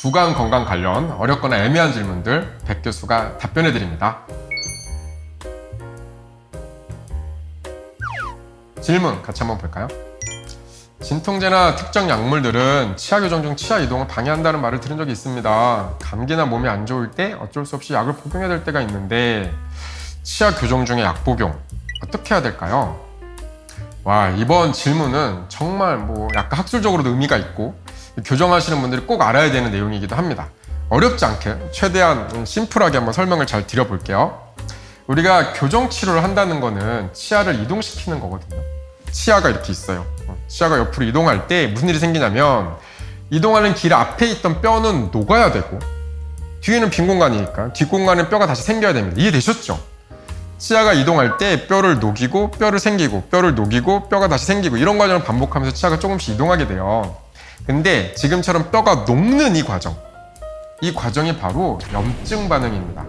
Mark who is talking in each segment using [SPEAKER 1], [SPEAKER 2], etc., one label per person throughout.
[SPEAKER 1] 구강 건강 관련 어렵거나 애매한 질문들 백 교수가 답변해 드립니다. 질문 같이 한번 볼까요? 진통제나 특정 약물들은 치아 교정 중 치아 이동을 방해한다는 말을 들은 적이 있습니다. 감기나 몸이 안 좋을 때 어쩔 수 없이 약을 복용해야 될 때가 있는데 치아 교정 중에 약 복용 어떻게 해야 될까요? 와, 이번 질문은 정말 약간 학술적으로도 의미가 있고 교정하시는 분들이 꼭 알아야 되는 내용이기도 합니다. 어렵지 않게 최대한 심플하게 한번 설명을 잘 드려볼게요. 우리가 교정 치료를 한다는 거는 치아를 이동시키는 거거든요. 치아가 이렇게 있어요. 치아가 옆으로 이동할 때 무슨 일이 생기냐면 이동하는 길 앞에 있던 뼈는 녹아야 되고 뒤에는 빈 공간이니까 뒷공간에 뼈가 다시 생겨야 됩니다. 이해되셨죠? 치아가 이동할 때 뼈를 녹이고 뼈를 생기고 뼈를 녹이고 뼈가 다시 생기고 이런 과정을 반복하면서 치아가 조금씩 이동하게 돼요. 근데 지금처럼 뼈가 녹는 이 과정이 바로 염증 반응입니다.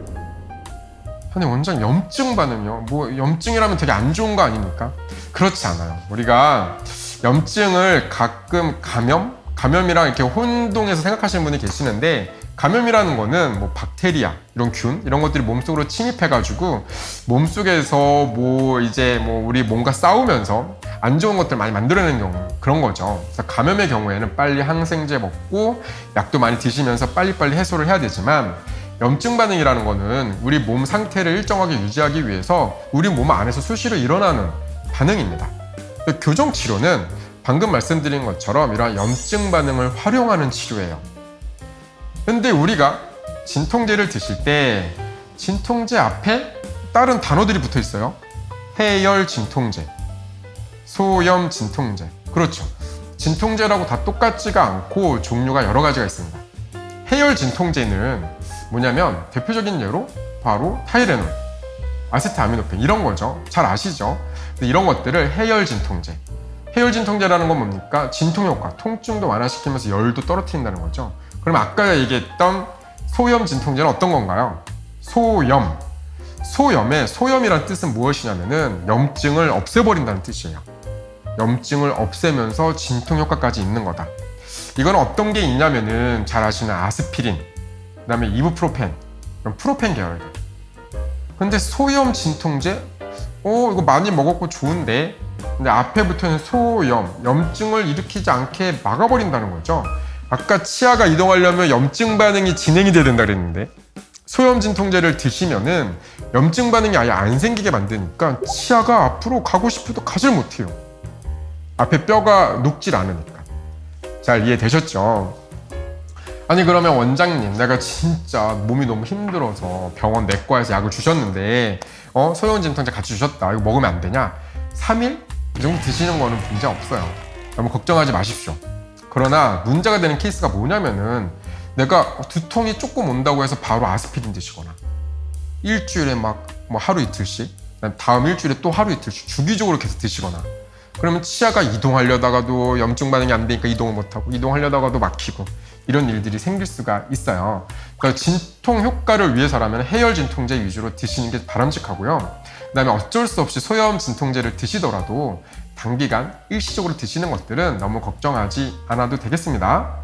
[SPEAKER 1] 아니 원장 염증 반응이요? 염증이라면 되게 안 좋은 거 아닙니까? 그렇지 않아요. 우리가 염증을 가끔 감염이랑 이렇게 혼동해서 생각하시는 분이 계시는데 감염이라는 거는 박테리아, 이런 균, 이런 것들이 몸속으로 침입해가지고 몸속에서 우리 몸과 싸우면서 안 좋은 것들 많이 만들어내는 경우, 그런 거죠. 그래서 감염의 경우에는 빨리 항생제 먹고 약도 많이 드시면서 빨리빨리 해소를 해야 되지만 염증 반응이라는 거는 우리 몸 상태를 일정하게 유지하기 위해서 우리 몸 안에서 수시로 일어나는 반응입니다. 교정 치료는 방금 말씀드린 것처럼 이러한 염증 반응을 활용하는 치료예요. 근데 우리가 진통제를 드실 때 진통제 앞에 다른 단어들이 붙어 있어요. 해열 진통제, 소염 진통제. 그렇죠. 진통제라고 다 똑같지가 않고 종류가 여러 가지가 있습니다. 해열 진통제는 뭐냐면 대표적인 예로 바로 타이레놀, 아세트아미노펜 이런 거죠. 잘 아시죠? 근데 이런 것들을 해열 진통제. 해열 진통제라는 건 뭡니까? 진통 효과, 통증도 완화시키면서 열도 떨어뜨린다는 거죠. 그럼 아까 얘기했던 소염 진통제는 어떤 건가요? 소염. 소염의 소염이라는 뜻은 무엇이냐면은 염증을 없애버린다는 뜻이에요. 염증을 없애면서 진통 효과까지 있는 거다. 이건 어떤 게 있냐면은 잘 아시는 아스피린, 그 다음에 이부프로펜, 이런 프로펜 계열들. 근데 소염 진통제? 이거 많이 먹었고 좋은데 근데 앞에 붙어있는 소염, 염증을 일으키지 않게 막아버린다는 거죠. 아까 치아가 이동하려면 염증 반응이 진행이 돼야 된다 그랬는데 소염 진통제를 드시면은 염증 반응이 아예 안 생기게 만드니까 치아가 앞으로 가고 싶어도 가질 못해요. 앞에 뼈가 녹질 않으니까. 잘 이해되셨죠? 아니 그러면 원장님, 내가 진짜 몸이 너무 힘들어서 병원 내과에서 약을 주셨는데 소염 진통제 같이 주셨다. 이거 먹으면 안 되냐? 3일? 이 정도 드시는 거는 문제 없어요. 너무 걱정하지 마십시오. 그러나 문제가 되는 케이스가 뭐냐면은 내가 두통이 조금 온다고 해서 바로 아스피린 드시거나 일주일에 하루 이틀씩, 다음 일주일에 또 하루 이틀씩 주기적으로 계속 드시거나 그러면 치아가 이동하려다가도 염증 반응이 안 되니까 이동을 못하고 이동하려다가도 막히고 이런 일들이 생길 수가 있어요. 그러니까 진통 효과를 위해서라면 해열 진통제 위주로 드시는 게 바람직하고요. 그 다음에 어쩔 수 없이 소염 진통제를 드시더라도 단기간 일시적으로 드시는 것들은 너무 걱정하지 않아도 되겠습니다.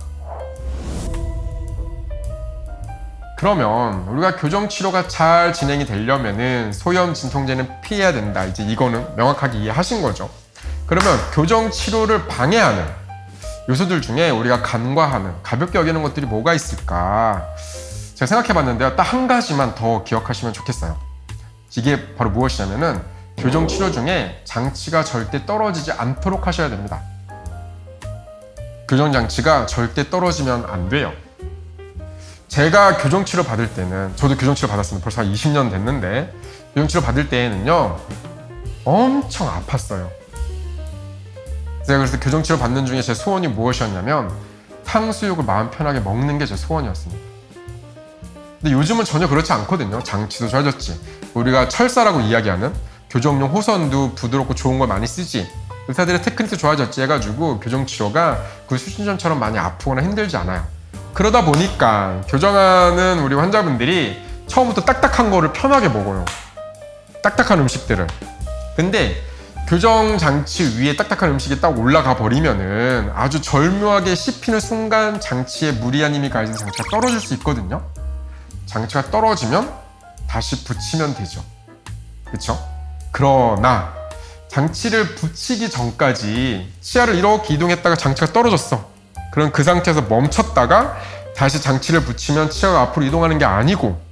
[SPEAKER 1] 그러면 우리가 교정 치료가 잘 진행이 되려면은 소염 진통제는 피해야 된다. 이제 이거는 명확하게 이해하신 거죠. 그러면 교정 치료를 방해하는 요소들 중에 우리가 간과하는, 가볍게 여기는 것들이 뭐가 있을까? 제가 생각해 봤는데요. 딱 한 가지만 더 기억하시면 좋겠어요. 이게 바로 무엇이냐면은 교정 치료 중에 장치가 절대 떨어지지 않도록 하셔야 됩니다. 교정 장치가 절대 떨어지면 안 돼요. 제가 교정 치료 받을 때는, 저도 교정 치료 받았습니다. 벌써 한 20년 됐는데 교정 치료 받을 때에는요 엄청 아팠어요. 제가 그래서 교정 치료 받는 중에 제 소원이 무엇이었냐면 탕수육을 마음 편하게 먹는 게 제 소원이었습니다. 근데 요즘은 전혀 그렇지 않거든요. 장치도 좋아졌지, 우리가 철사라고 이야기하는 교정용 호선도 부드럽고 좋은 걸 많이 쓰지, 의사들의 테크닉도 좋아졌지 해가지고 교정 치료가 그 수준 전처럼 많이 아프거나 힘들지 않아요. 그러다 보니까 교정하는 우리 환자분들이 처음부터 딱딱한 거를 편하게 먹어요. 딱딱한 음식들을. 근데 교정 장치 위에 딱딱한 음식이 딱 올라가 버리면은 아주 절묘하게 씹히는 순간 장치에 무리한 힘이 가해진 장치가 떨어질 수 있거든요. 장치가 떨어지면 다시 붙이면 되죠. 그렇죠? 그러나 장치를 붙이기 전까지 치아를 이렇게 이동했다가 장치가 떨어졌어. 그럼 그 상태에서 멈췄다가 다시 장치를 붙이면 치아가 앞으로 이동하는 게 아니고,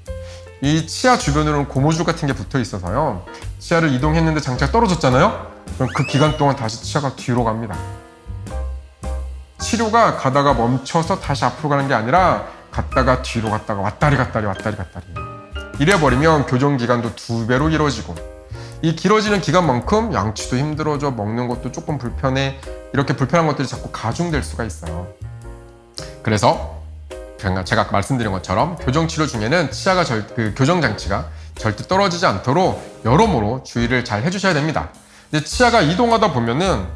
[SPEAKER 1] 이 치아 주변으로는 고무줄 같은 게 붙어 있어서요, 치아를 이동했는데 장치가 떨어졌잖아요? 그럼 그 기간 동안 다시 치아가 뒤로 갑니다. 치료가 가다가 멈춰서 다시 앞으로 가는 게 아니라 갔다가 뒤로 갔다가 왔다리 갔다리 왔다리 갔다리. 이래버리면 교정 기간도 2배로 길어지고, 이 길어지는 기간만큼 양치도 힘들어져, 먹는 것도 조금 불편해, 이렇게 불편한 것들이 자꾸 가중될 수가 있어요. 그래서 제가 아까 말씀드린 것처럼 교정 치료 중에는 치아가 교정 장치가 절대 떨어지지 않도록 여러모로 주의를 잘 해주셔야 됩니다. 근데 치아가 이동하다 보면은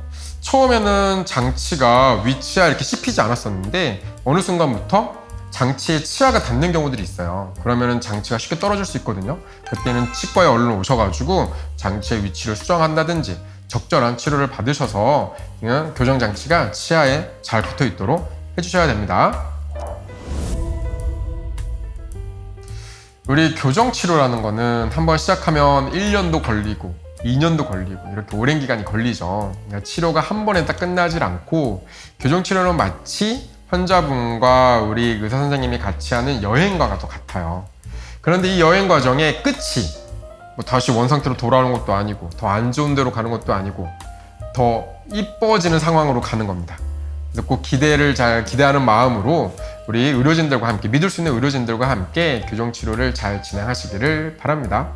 [SPEAKER 1] 처음에는 장치가 위치아 이렇게 씹히지 않았었는데 어느 순간부터 장치에 치아가 닿는 경우들이 있어요. 그러면은 장치가 쉽게 떨어질 수 있거든요. 그때는 치과에 얼른 오셔가지고 장치의 위치를 수정한다든지 적절한 치료를 받으셔서 그냥 교정 장치가 치아에 잘 붙어 있도록 해주셔야 됩니다. 우리 교정 치료라는 거는 한번 시작하면 1년도 걸리고 2년도 걸리고 이렇게 오랜 기간이 걸리죠. 그러니까 치료가 한 번에 딱 끝나질 않고, 교정 치료는 마치 환자분과 우리 의사 선생님이 같이 하는 여행과도 같아요. 그런데 이 여행 과정의 끝이 뭐 다시 원상태로 돌아오는 것도 아니고, 더 안 좋은 데로 가는 것도 아니고, 더 이뻐지는 상황으로 가는 겁니다. 그래서 꼭 기대하는 마음으로 우리 의료진들과 함께, 믿을 수 있는 의료진들과 함께 교정 치료를 잘 진행하시기를 바랍니다.